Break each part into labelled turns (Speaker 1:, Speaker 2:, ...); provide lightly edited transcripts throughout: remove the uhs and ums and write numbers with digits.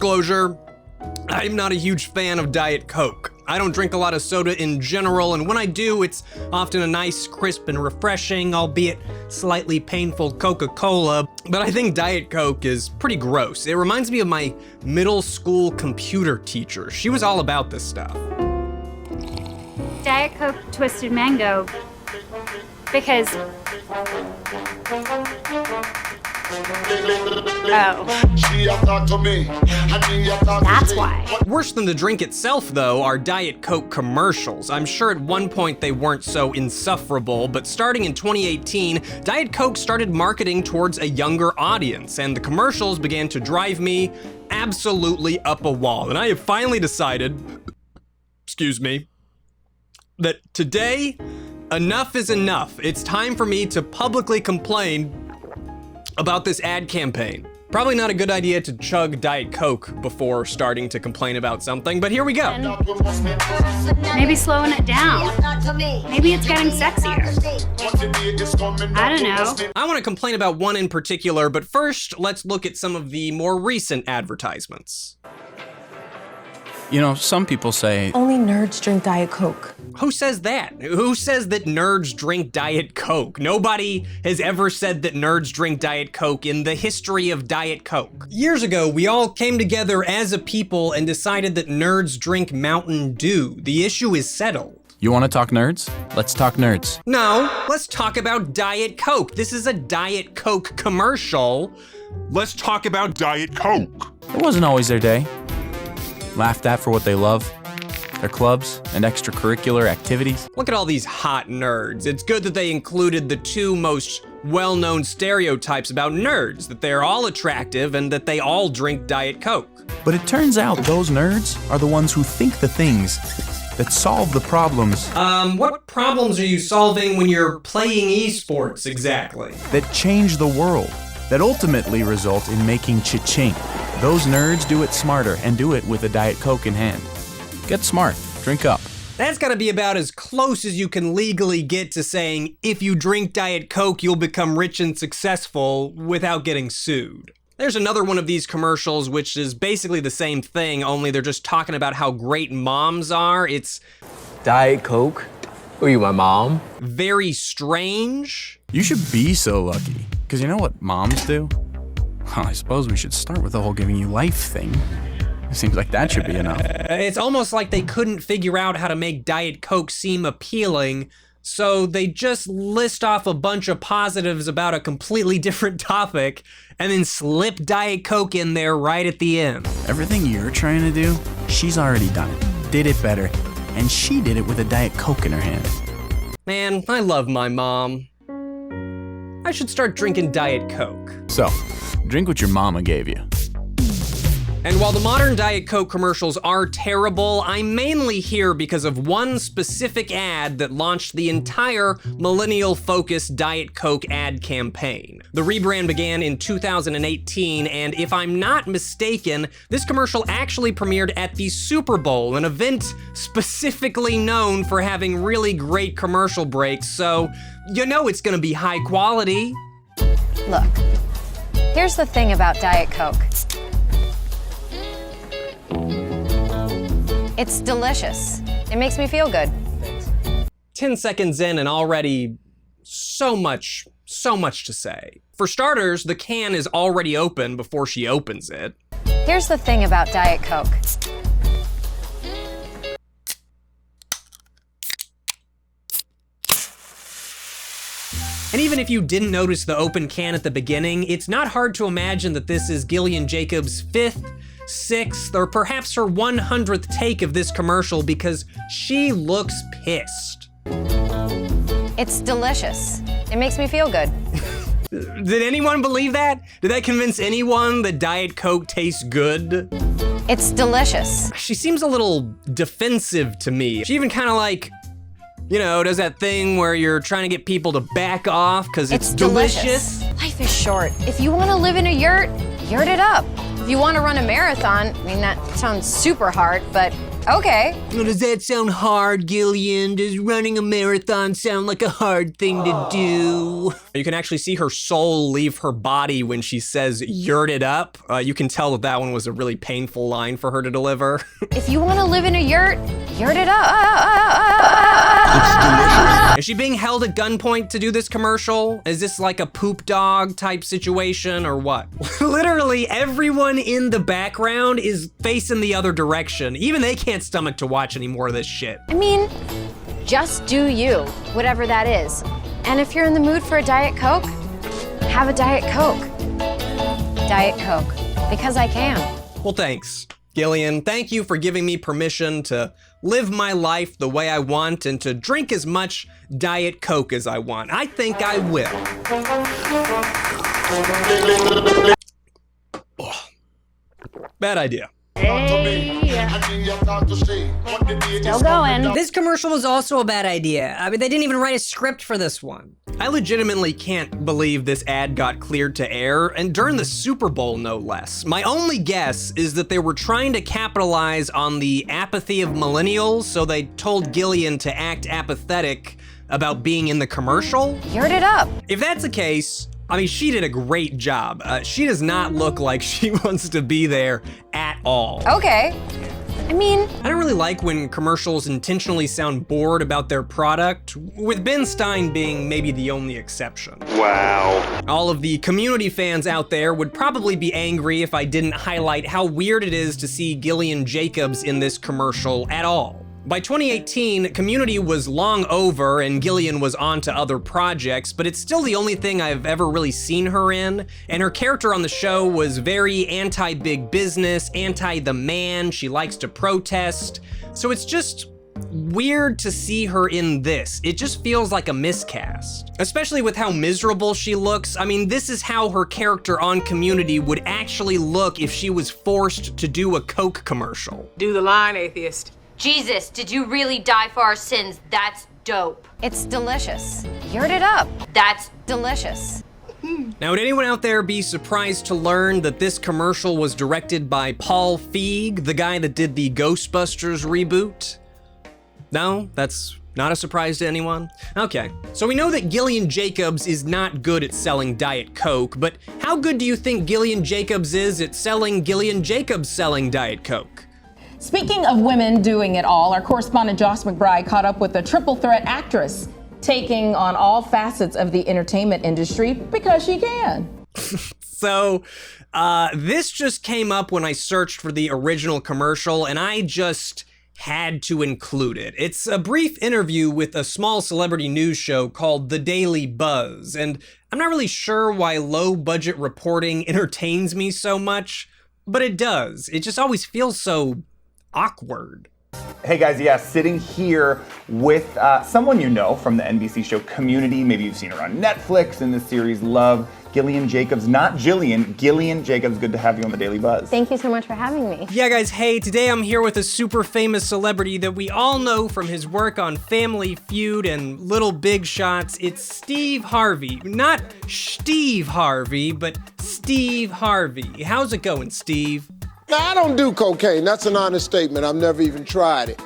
Speaker 1: disclosure, I'm not a huge fan of Diet Coke. I don't drink a lot of soda in general, and when I do, it's often a nice, crisp, and refreshing, albeit slightly painful Coca-Cola, but I think Diet Coke is pretty gross. It reminds me of my middle school computer teacher. She was all about this stuff.
Speaker 2: Diet Coke Twisted Mango, because... Oh. That's why.
Speaker 1: Worse than the drink itself, though, are Diet Coke commercials. I'm sure at one point they weren't so insufferable, but starting in 2018, Diet Coke started marketing towards a younger audience, and the commercials began to drive me absolutely up a wall. And I have finally decided, excuse me, that today, enough is enough. It's time for me to publicly complain about this ad campaign. Probably not a good idea to chug Diet Coke before starting to complain about something, but here we go.
Speaker 2: Maybe slowing it down. Maybe it's getting sexier. I don't know.
Speaker 1: I want to complain about one in particular, but first, let's look at some of the more recent advertisements.
Speaker 3: You know, some people say,
Speaker 4: only nerds drink Diet Coke.
Speaker 1: Who says that? Who says that nerds drink Diet Coke? Nobody has ever said that nerds drink Diet Coke in the history of Diet Coke. Years ago, we all came together as a people and decided that nerds drink Mountain Dew. The issue is settled.
Speaker 3: you want to talk nerds? Let's talk nerds.
Speaker 1: No, let's talk about Diet Coke. This is a Diet Coke commercial.
Speaker 5: Let's talk about Diet Coke.
Speaker 3: It wasn't always their day. Laughed at for what they love, their clubs and extracurricular activities.
Speaker 1: Look at all these hot nerds. It's good that they included the two most well-known stereotypes about nerds, that they're all attractive and that they all drink Diet Coke.
Speaker 3: But it turns out those nerds are the ones who think the things that solve the problems.
Speaker 1: What problems are you solving when you're playing esports exactly?
Speaker 3: That change the world, that ultimately result in making cha-ching. Those nerds do it smarter and do it with a Diet Coke in hand. Get smart, drink up.
Speaker 1: That's gotta be about as close as you can legally get to saying, if you drink Diet Coke, you'll become rich and successful without getting sued. There's another one of these commercials which is basically the same thing, only they're just talking about how great moms are. It's
Speaker 6: Diet Coke? Who are you, my mom?
Speaker 1: very strange.
Speaker 3: You should be so lucky, because you know what moms do? Well, I suppose we should start with the whole giving you life thing. It seems like that should be enough.
Speaker 1: It's almost like they couldn't figure out how to make Diet Coke seem appealing, so they just list off a bunch of positives about a completely different topic and then slip Diet Coke in there right at the end.
Speaker 3: Everything you're trying to do, she's already done it, did it better, and she did it with a Diet Coke in her hand.
Speaker 1: Man, I love my mom. I should start drinking Diet Coke.
Speaker 3: So, drink what your mama gave you.
Speaker 1: And while the modern Diet Coke commercials are terrible, I'm mainly here because of one specific ad that launched the entire millennial-focused Diet Coke ad campaign. The rebrand began in 2018, and if I'm not mistaken, this commercial actually premiered at the Super Bowl, an event specifically known for having really great commercial breaks, so you know it's gonna be high quality.
Speaker 7: Look, here's the thing about Diet Coke. It's delicious. It makes me feel good.
Speaker 1: 10 seconds in and already so much to say. For starters, the can is already open before she opens it.
Speaker 7: Here's the thing about Diet Coke.
Speaker 1: And even if you didn't notice the open can at the beginning, it's not hard to imagine that this is Gillian Jacobs' 5th, 6th, or perhaps her 100th take of this commercial because she looks pissed.
Speaker 7: It's delicious. It makes me feel good.
Speaker 1: Did anyone believe that? Did that convince anyone that Diet Coke tastes good?
Speaker 7: It's delicious.
Speaker 1: She seems a little defensive to me. She even kind of like, you know, does that thing where you're trying to get people to back off because it's delicious.
Speaker 7: Life is short. If you want to live in a yurt it up. If you want to run a marathon, I mean, that sounds super hard, but Okay.
Speaker 1: Well, does that sound hard, Gillian? Does running a marathon sound like a hard thing to do? You can actually see her soul leave her body when she says, "Yurt it up." You can tell that that one was a really painful line for her to deliver.
Speaker 7: If you want to live in a yurt, yurt it up.
Speaker 1: Is she being held at gunpoint to do this commercial? Is this like a poop dog type situation or what? Literally everyone in the background is facing the other direction. Even they can't stomach to watch any more of this shit.
Speaker 7: I mean, just do you, whatever that is. And if you're in the mood for a Diet Coke, have a Diet Coke. Diet Coke, because I can.
Speaker 1: Well, thanks, Gillian. Thank you for giving me permission to live my life the way I want and to drink as much Diet Coke as I want. I think I will. Oh, bad idea.
Speaker 2: Still going.
Speaker 8: This commercial was also a bad idea. I mean, they didn't even write a script for this one.
Speaker 1: I legitimately can't believe this ad got cleared to air, and during the Super Bowl, no less. My only guess is that they were trying to capitalize on the apathy of millennials, so they told Gillian to act apathetic about being in the commercial.
Speaker 7: Yurt it up.
Speaker 1: If that's the case, I mean, she did a great job. She does not look like she wants to be there at all.
Speaker 7: Okay. I mean,
Speaker 1: I don't really like when commercials intentionally sound bored about their product, with Ben Stein being maybe the only exception.
Speaker 5: Wow.
Speaker 1: All of the Community fans out there would probably be angry if I didn't highlight how weird it is to see Gillian Jacobs in this commercial at all. By 2018, Community was long over and Gillian was on to other projects, but it's still the only thing I've ever really seen her in, and her character on the show was very anti-big business, anti-the man, she likes to protest, so it's just weird to see her in this. It just feels like a miscast. Especially with how miserable she looks. I mean, this is how her character on Community would actually look if she was forced to do a Coke commercial.
Speaker 9: Do the line, atheist.
Speaker 10: Jesus, did you really die for our sins? That's dope.
Speaker 7: it's delicious. Yurt it up.
Speaker 10: That's
Speaker 7: Delicious.
Speaker 1: Now, would anyone out there be surprised to learn that this commercial was directed by Paul Feig, the guy that did the Ghostbusters reboot? No, that's not a surprise to anyone? Okay, so we know that Gillian Jacobs is not good at selling Diet Coke, but how good do you think Gillian Jacobs is at selling Gillian Jacobs selling Diet Coke?
Speaker 11: Speaking of women doing it all, our correspondent Josh McBride caught up with a triple threat actress taking on all facets of the entertainment industry because she can.
Speaker 1: So, this just came up when I searched for the original commercial, and I just had to include it. It's a brief interview with a small celebrity news show called The Daily Buzz, and I'm not really sure why low-budget reporting entertains me so much, but it does. It just always feels so awkward.
Speaker 12: Hey guys, yeah, sitting here with someone you know from the NBC show Community. Maybe you've seen her on Netflix in the series Love. Gillian Jacobs, not Jillian, Gillian Jacobs. Good to have you on the Daily Buzz.
Speaker 7: Thank you so much for having me.
Speaker 1: Yeah, guys, hey, today I'm here with a super famous celebrity that we all know from his work on Family Feud and Little Big Shots. It's Steve Harvey. Not Steve Harvey, but Steve Harvey. How's it going, Steve?
Speaker 13: I don't do cocaine. That's an honest statement. I've never even tried it.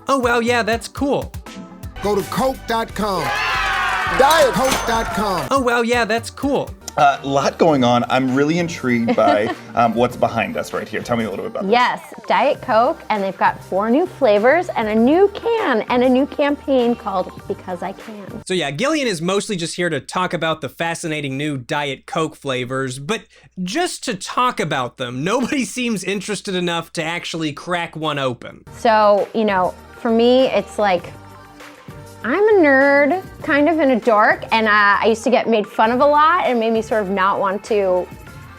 Speaker 1: Oh, well, yeah, that's cool.
Speaker 13: Go to Coke.com. DietCoke.com.
Speaker 1: Oh, well, yeah, that's cool.
Speaker 12: A lot going on. I'm really intrigued by what's behind us right here. Tell me a little bit about this.
Speaker 14: Yes, Diet Coke, and they've got 4 new flavors and a new can and a new campaign called Because I Can.
Speaker 1: So yeah, Gillian is mostly just here to talk about the fascinating new Diet Coke flavors, but just to talk about them, nobody seems interested enough to actually crack one open.
Speaker 14: So, you know, for me, it's like, I'm a nerd, kind of, and a dork, and I used to get made fun of a lot and made me sort of not want to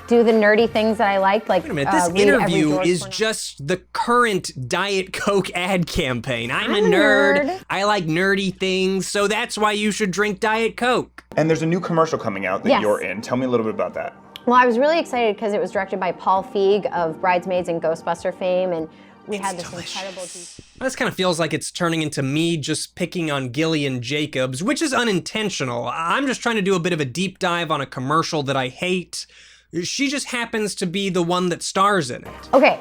Speaker 14: do the nerdy things that I liked, like
Speaker 1: Wait a minute, this interview is just the current Diet Coke ad campaign. I'm a nerd, I like nerdy things, so that's why you should drink Diet Coke.
Speaker 12: And there's a new commercial coming out that
Speaker 14: Yes.
Speaker 12: you're in. Tell me a little bit about that.
Speaker 14: Well, I was really excited because it was directed by Paul Feig of Bridesmaids and Ghostbuster fame, and we had this incredible...
Speaker 1: This kind of feels like it's turning into me just picking on Gillian Jacobs, which is unintentional. I'm just trying to do a bit of a deep dive on a commercial that I hate. She just happens to be the one that stars in it.
Speaker 14: Okay,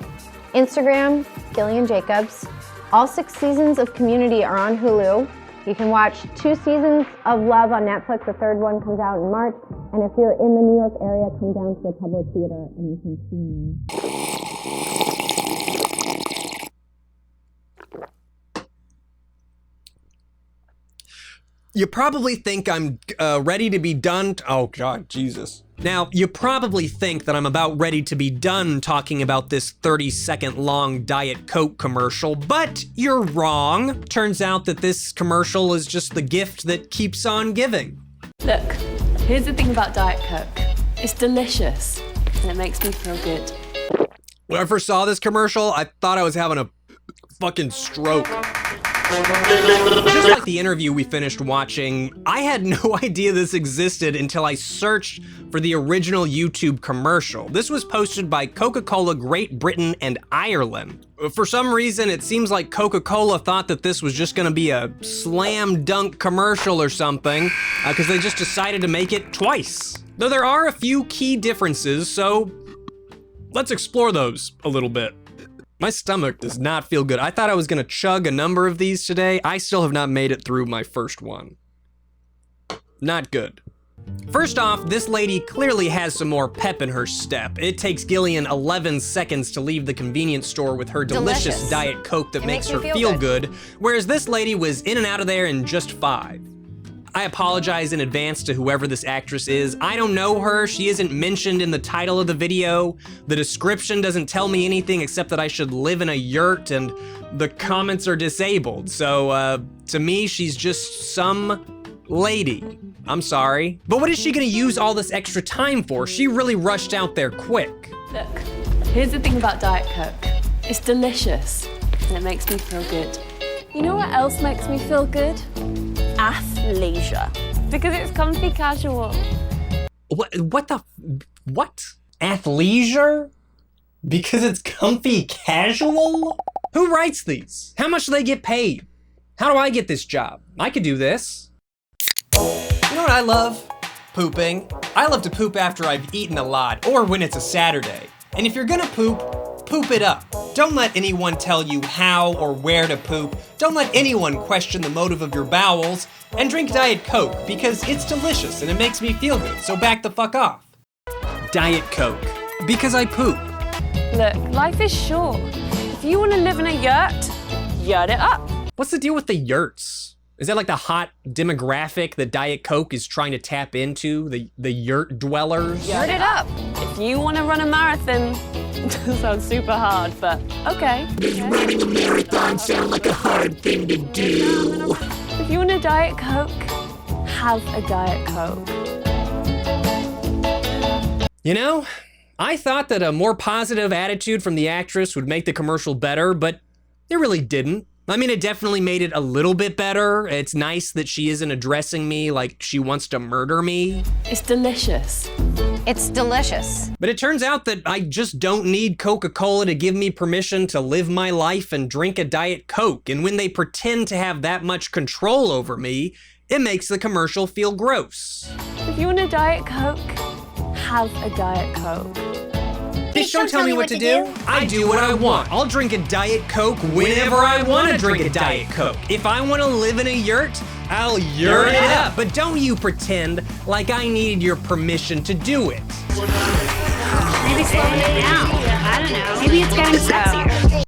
Speaker 14: Instagram, Gillian Jacobs. All 6 seasons of Community are on Hulu. You can watch 2 seasons of Love on Netflix. The 3rd one comes out in March. And if you're in the New York area, come down to the Public Theater and you can see me.
Speaker 1: You probably think I'm ready to be done. Oh God, Jesus. Now, you probably think that I'm about ready to be done talking about this 30-second long Diet Coke commercial, but you're wrong. Turns out that this commercial is just the gift that keeps on giving.
Speaker 9: Look, here's the thing about Diet Coke. It's delicious, and it makes me feel good.
Speaker 1: When I first saw this commercial, I thought I was having a fucking stroke. Just like the interview we finished watching, I had no idea this existed until I searched for the original YouTube commercial. This was posted by Coca-Cola Great Britain and Ireland. For some reason, it seems like Coca-Cola thought that this was just gonna be a slam dunk commercial or something, because they just decided to make it twice. Though there are a few key differences, so let's explore those a little bit. My stomach does not feel good. I thought I was gonna chug a number of these today. I still have not made it through my first one. Not good. First off, this lady clearly has some more pep in her step. It takes Gillian 11 seconds to leave the convenience store with her delicious Diet Coke that makes her feel good, whereas this lady was in and out of there in just 5. I apologize in advance to whoever this actress is. I don't know her. She isn't mentioned in the title of the video. The description doesn't tell me anything except that I should live in a yurt, and the comments are disabled. So to me, she's just some lady. I'm sorry. But what is she gonna use all this extra time for? She really rushed out there quick.
Speaker 9: Look, here's the thing about Diet Coke. It's delicious, and it makes me feel good. You know what else makes me feel good? Athleisure. Because it's comfy casual.
Speaker 1: What? Athleisure? Because it's comfy casual? Who writes these? How much do they get paid? How do I get this job? I could do this. You know what I love? Pooping. I love to poop after I've eaten a lot, or when it's a Saturday. And if you're gonna poop, poop it up. Don't let anyone tell you how or where to poop. Don't let anyone question the motive of your bowels. And drink Diet Coke, because it's delicious and it makes me feel good, so back the fuck off. Diet Coke, because I poop.
Speaker 9: Look, life is short. If you want to live in a yurt it up.
Speaker 1: What's the deal with the yurts? Is that like the hot demographic that Diet Coke is trying to tap into, the yurt dwellers?
Speaker 9: Yurt it up. If you want to run a marathon, that sounds super hard, but okay.
Speaker 5: Running a marathon sound like a hard thing to do.
Speaker 9: If you want a Diet Coke, have a Diet Coke.
Speaker 1: You know, I thought that a more positive attitude from the actress would make the commercial better, but it really didn't. I mean, it definitely made it a little bit better. It's nice that she isn't addressing me like she wants to murder me.
Speaker 9: It's delicious.
Speaker 7: It's delicious.
Speaker 1: But it turns out that I just don't need Coca-Cola to give me permission to live my life and drink a Diet Coke. And when they pretend to have that much control over me, it makes the commercial feel gross.
Speaker 9: If you want a Diet Coke, have a Diet Coke.
Speaker 1: Bitch, don't tell me what to do. I do what I want. I'll drink a Diet Coke whenever I want to drink a Diet Coke. If I want to live in a yurt, I'll yurt it up. But don't you pretend like I needed your permission to do it.
Speaker 2: Maybe slowing it down. I don't know. Maybe it's getting sexier.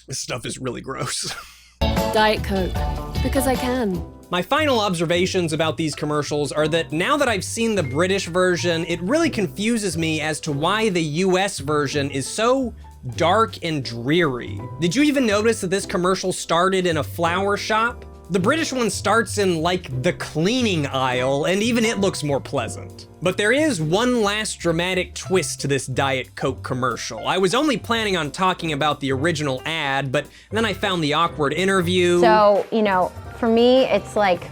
Speaker 1: This stuff is really gross.
Speaker 9: Diet Coke, because I can.
Speaker 1: My final observations about these commercials are that now that I've seen the British version, it really confuses me as to why the US version is so dark and dreary. Did you even notice that this commercial started in a flower shop? The British one starts in like the cleaning aisle, and even it looks more pleasant. But there is one last dramatic twist to this Diet Coke commercial. I was only planning on talking about the original ad, but then I found the awkward interview.
Speaker 14: So, you know, for me, it's like,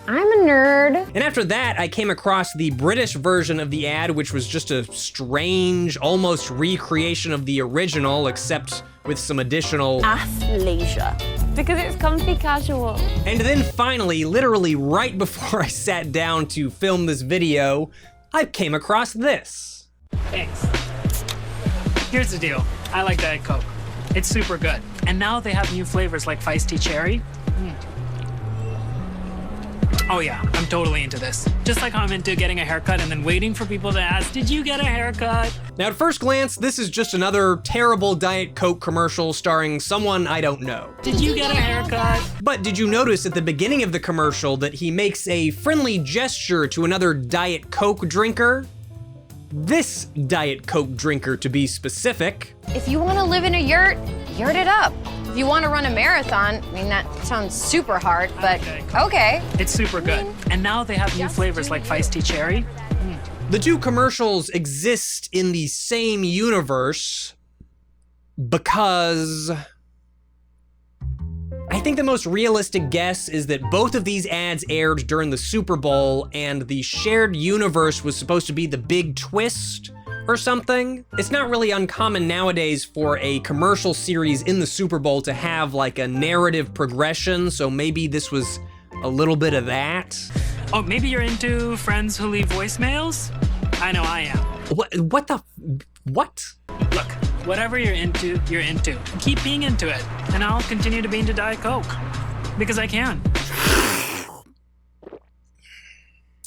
Speaker 14: I'm a nerd.
Speaker 1: And after that, I came across the British version of the ad, which was just a strange, almost recreation of the original, except with some additional
Speaker 9: athleisure. Because it's comfy casual.
Speaker 1: And then finally, literally right before I sat down to film this video, I came across this.
Speaker 15: Thanks. Here's the deal. I like Diet Coke. It's super good. And now they have new flavors like feisty cherry. Oh yeah, I'm totally into this. Just like how I'm into getting a haircut and then waiting for people to ask, did you get a haircut?
Speaker 1: Now at first glance, this is just another terrible Diet Coke commercial starring someone I don't know.
Speaker 15: Did you get a haircut?
Speaker 1: But did you notice at the beginning of the commercial that he makes a friendly gesture to another Diet Coke drinker? This Diet Coke drinker, to be specific.
Speaker 7: If you want to live in a yurt it up. If you want to run a marathon, I mean, that sounds super hard, but okay.
Speaker 15: It's super good. And now they have new flavors like feisty cherry.
Speaker 1: The two commercials exist in the same universe because I think the most realistic guess is that both of these ads aired during the Super Bowl and the shared universe was supposed to be the big twist or something. It's not really uncommon nowadays for a commercial series in the Super Bowl to have like a narrative progression, so maybe this was a little bit of that.
Speaker 15: Oh, maybe you're into friends who leave voicemails? I know I am.
Speaker 1: What?
Speaker 15: Look, whatever you're into, you're into. Keep being into it, and I'll continue to be into Diet Coke. Because I can.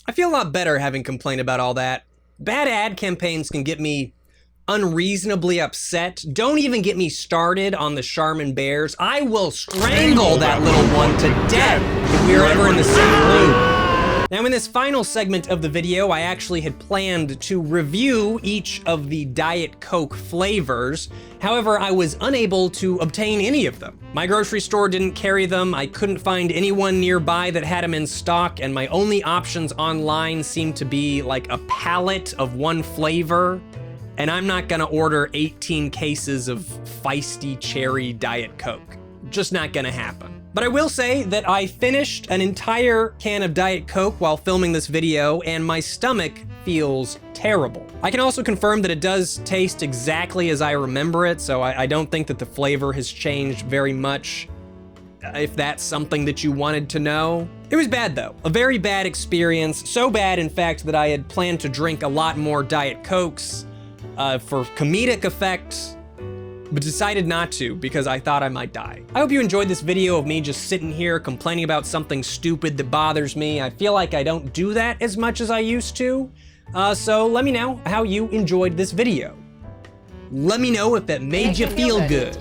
Speaker 1: I feel a lot better having complained about all that. Bad ad campaigns can get me unreasonably upset. Don't even get me started on the Charmin bears. I will strangle that little one to death if we are ever in the same room. Now in this final segment of the video, I actually had planned to review each of the Diet Coke flavors. However, I was unable to obtain any of them. My grocery store didn't carry them, I couldn't find anyone nearby that had them in stock, and my only options online seemed to be like a pallet of one flavor. And I'm not gonna order 18 cases of feisty cherry Diet Coke. Just not gonna happen. But I will say that I finished an entire can of Diet Coke while filming this video, and my stomach feels terrible. I can also confirm that it does taste exactly as I remember it, so I don't think that the flavor has changed very much, if that's something that you wanted to know. It was bad though, a very bad experience, so bad in fact that I had planned to drink a lot more Diet Cokes for comedic effect, but decided not to because I thought I might die. I hope you enjoyed this video of me just sitting here complaining about something stupid that bothers me. I feel like I don't do that as much as I used to. So let me know how you enjoyed this video. Let me know if that made you feel good.